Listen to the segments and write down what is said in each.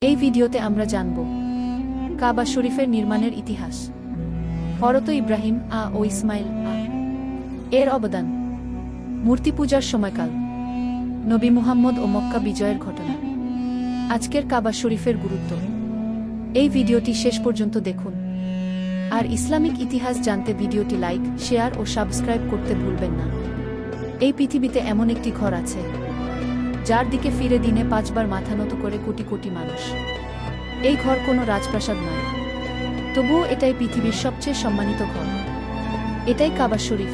এই ভিডিওতে আমরা জানব কাবা শরীফের নির্মাণের ইতিহাস, হযরত ইব্রাহিম ও ইসমাইল এর অবদান, মূর্তি পূজার সময়কাল, নবী মুহাম্মদ ও মক্কা বিজয়ের ঘটনা, আজকের কাবা শরীফের গুরুত্ব। এই ভিডিওটি শেষ পর্যন্ত দেখুন। আর ইসলামিক ইতিহাস জানতে ভিডিওটি লাইক, শেয়ার ও সাবস্ক্রাইব করতে ভুলবেন না। এই পৃথিবীতে এমন একটি ঘর আছে যার দিকে ফিরে দিনে 5 বার মাথা নত করে কোটি কোটি মানুষ। এই ঘর কোনো রাজপ্রাসাদ নয়, তবুও এটাই পৃথিবীর সবচেয়ে সম্মানিত ঘর। এটাই কাবা শরীফ।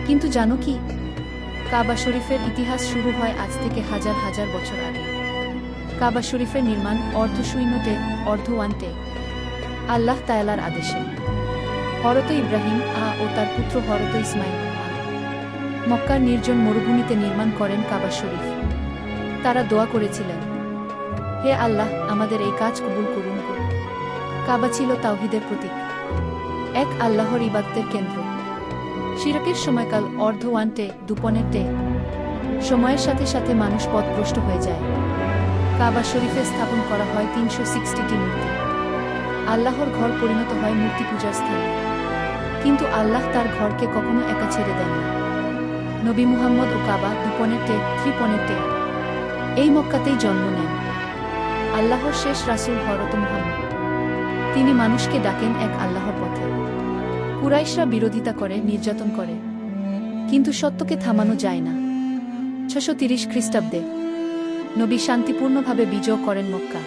কিন্তু জানো কি, কাবা শরীফের ইতিহাস শুরু হয় আজ থেকে হাজার হাজার বছর আগে। কাবা শরীফের নির্মাণ অর্ধশূন্যতে অর্ধওয়ান্তে আল্লাহ তাআলার আদেশে হযরত ইব্রাহিম ও তার পুত্র হযরত ইসমাইল মক্কার নির্জন মরুভূমিতে নির্মাণ করেন কাবা শরীফ। তারা দোয়া করেছিলেন, হে আল্লাহ, আমাদের এই কাজ কবুল করুন। কাবা ছিল তাওহীদের প্রতীক, এক আল্লাহর ইবাদতের কেন্দ্র। শিরকের সময়কাল অর্ধওয়ান্তে দুপনেতে সময়ের সাথে সাথে মানুষ পথভ্রষ্ট হয়ে যায়। কাবা শরীফে স্থাপন করা হয় 360টি মূর্তি। আল্লাহর ঘর পরিণত হয় মূর্তি পূজার স্থানে। কিন্তু আল্লাহ তার ঘরকে কখনো একা ছেড়ে দেন না। নবী মুহাম্মদ ও কাবা দুপনেতে ত্রিপনেতে এই মক্কাতেই জন্ম নেন। আল্লাহর শেষ রাসূল হযরত মুহাম্মদ, তিনি মানুষকে ডাকেন এক আল্লাহর পথে। কুরাইশরা বিরোধিতা করে, নির্যাতন করে, কিন্তু সত্যকে থামানো যায় না। 630 খ্রিস্টাব্দে নবী শান্তিপূর্ণভাবে বিজয় করেন মক্কা।